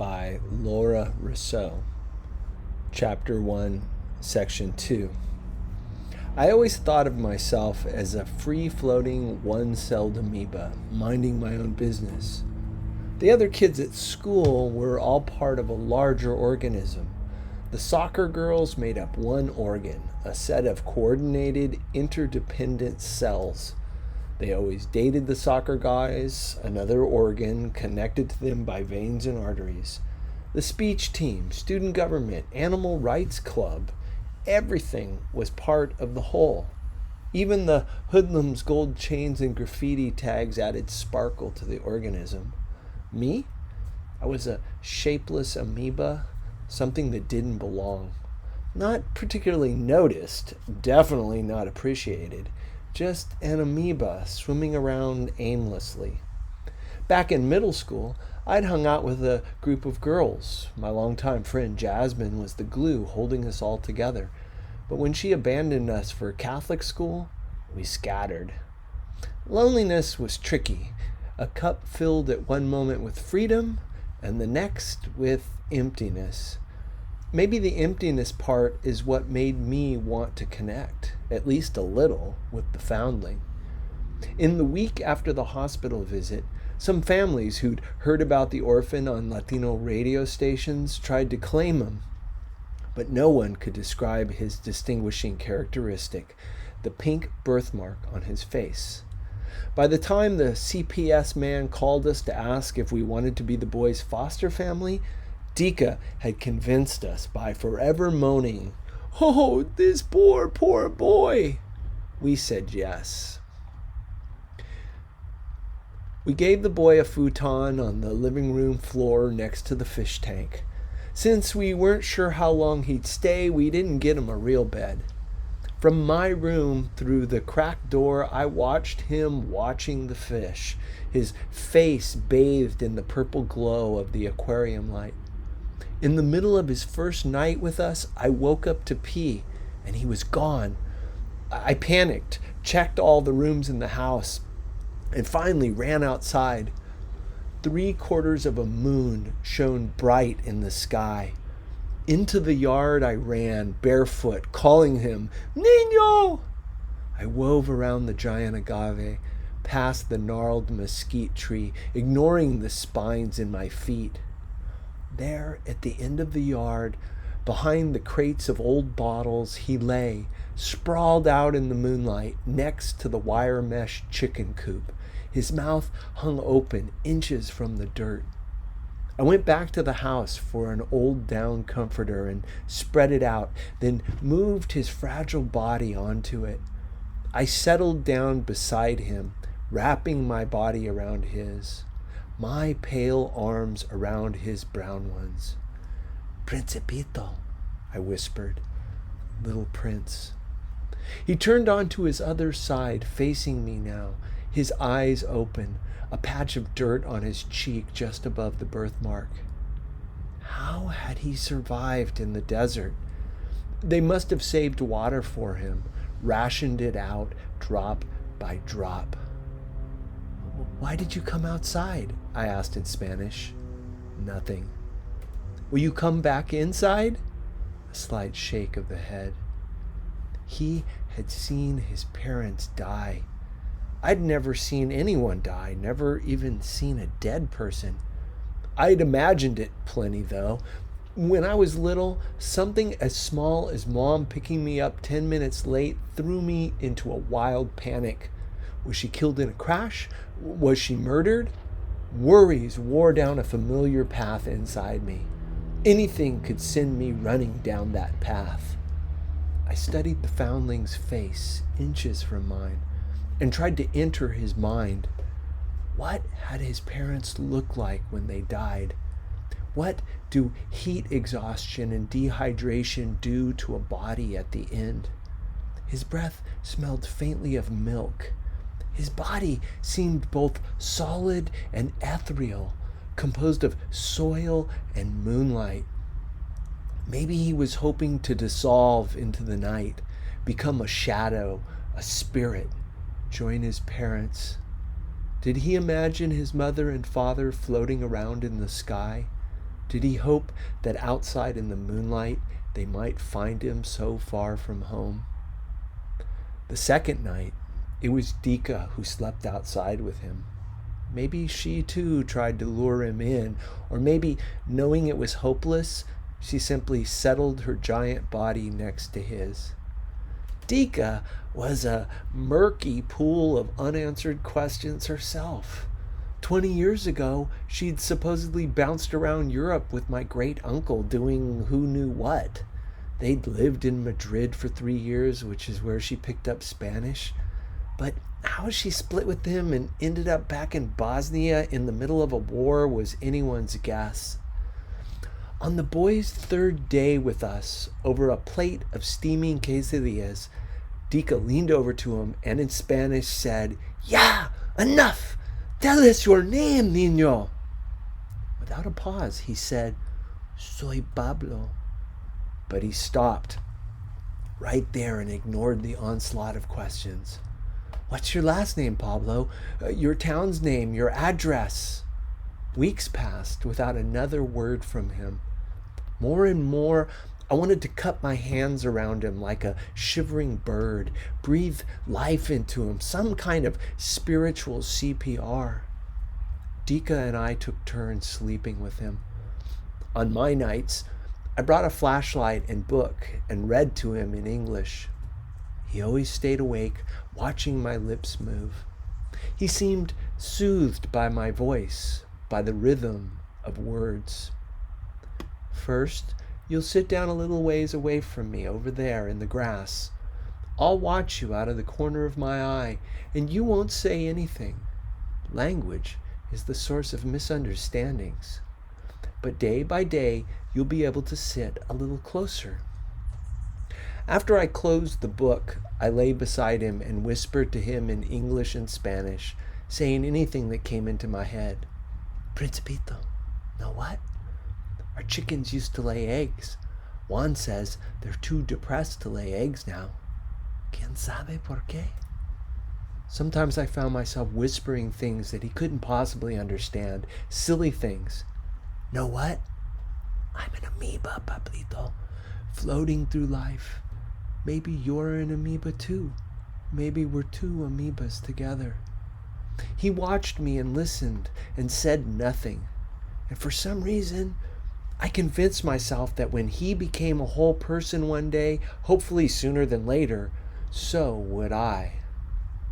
by Laura Resau, Chapter 1, Section 2. I always thought of myself as a free-floating, one-celled amoeba, minding my own business. The other kids at school were all part of a larger organism. The soccer girls made up one organ, a set of coordinated, interdependent cells. They always dated the soccer guys, another organ connected to them by veins and arteries. The speech team, student government, animal rights club, everything was part of the whole. Even the hoodlums' gold chains and graffiti tags added sparkle to the organism. Me? I was a shapeless amoeba, something that didn't belong. Not particularly noticed, definitely not appreciated. Just an amoeba swimming around aimlessly. Back in middle school, I'd hung out with a group of girls. My longtime friend Jasmine was the glue holding us all together. But when she abandoned us for Catholic school, we scattered. Loneliness was tricky. A cup filled at one moment with freedom and the next with emptiness. Maybe the emptiness part is what made me want to connect, at least a little, with the foundling. In the week after the hospital visit, some families who'd heard about the orphan on Latino radio stations tried to claim him, but no one could describe his distinguishing characteristic, the pink birthmark on his face. By the time the CPS man called us to ask if we wanted to be the boy's foster family, Dika had convinced us by forever moaning, "Oh, this poor boy." We said yes. We gave the boy a futon on the living room floor next to the fish tank. Since we weren't sure how long he'd stay, we didn't get him a real bed. From my room, through the cracked door, I watched him watching the fish, his face bathed in the purple glow of the aquarium light. In the middle of his first night with us, I woke up to pee, and he was gone. I panicked, checked all the rooms in the house, and finally ran outside. 3/4 of a moon shone bright in the sky. Into the yard I ran, barefoot, calling him, "Niño!" I wove around the giant agave, past the gnarled mesquite tree, ignoring the spines in my feet. There, at the end of the yard, behind the crates of old bottles, he lay, sprawled out in the moonlight, next to the wire mesh chicken coop. His mouth hung open, inches from the dirt. I went back to the house for an old down comforter and spread it out, then moved his fragile body onto it. I settled down beside him, wrapping my body around his, my pale arms around his brown ones. "Principito," I whispered. "Little prince." He turned onto his other side, facing me now, his eyes open, a patch of dirt on his cheek just above the birthmark. How had he survived in the desert? They must have saved water for him, rationed it out drop by drop. "Why did you come outside?" I asked in Spanish. "Nothing." "Will you come back inside?" A slight shake of the head. He had seen his parents die. I'd never seen anyone die, never even seen a dead person. I'd imagined it plenty, though. When I was little, something as small as Mom picking me up 10 minutes late threw me into a wild panic. Was she killed in a crash? Was she murdered? Worries wore down a familiar path inside me. Anything could send me running down that path. I studied the foundling's face, inches from mine, and tried to enter his mind. What had his parents looked like when they died? What do heat exhaustion and dehydration do to a body at the end? His breath smelled faintly of milk. His body seemed both solid and ethereal, composed of soil and moonlight. Maybe he was hoping to dissolve into the night, become a shadow, a spirit, join his parents. Did he imagine his mother and father floating around in the sky? Did he hope that outside in the moonlight they might find him so far from home? The second night, it was Dika who slept outside with him. Maybe she too tried to lure him in, or maybe, knowing it was hopeless, she simply settled her giant body next to his. Dika was a murky pool of unanswered questions herself. 20 years ago, she'd supposedly bounced around Europe with my great-uncle doing who knew what. They'd lived in Madrid for 3 years, which is where she picked up Spanish. But how she split with him and ended up back in Bosnia in the middle of a war was anyone's guess. On the boy's third day with us, over a plate of steaming quesadillas, Dika leaned over to him and in Spanish said, "Ya, enough! Tell us your name, niño." Without a pause, he said, "Soy Pablo." But he stopped right there and ignored the onslaught of questions. "What's your last name, Pablo? Your town's name, your address?" Weeks passed without another word from him. More and more, I wanted to cup my hands around him like a shivering bird, breathe life into him, some kind of spiritual CPR. Dika and I took turns sleeping with him. On my nights, I brought a flashlight and book and read to him in English. He always stayed awake, watching my lips move. He seemed soothed by my voice, by the rhythm of words. "First, you'll sit down a little ways away from me, over there in the grass. I'll watch you out of the corner of my eye, and you won't say anything. Language is the source of misunderstandings. But day by day, you'll be able to sit a little closer." After I closed the book, I lay beside him and whispered to him in English and Spanish, saying anything that came into my head. "Principito, know what? Our chickens used to lay eggs. Juan says they're too depressed to lay eggs now. ¿Quién sabe por qué?" Sometimes I found myself whispering things that he couldn't possibly understand, silly things. "Know what? I'm an amoeba, Pablito, floating through life. Maybe you're an amoeba too. Maybe we're two amoebas together." He watched me and listened and said nothing. And for some reason, I convinced myself that when he became a whole person one day, hopefully sooner than later, so would I.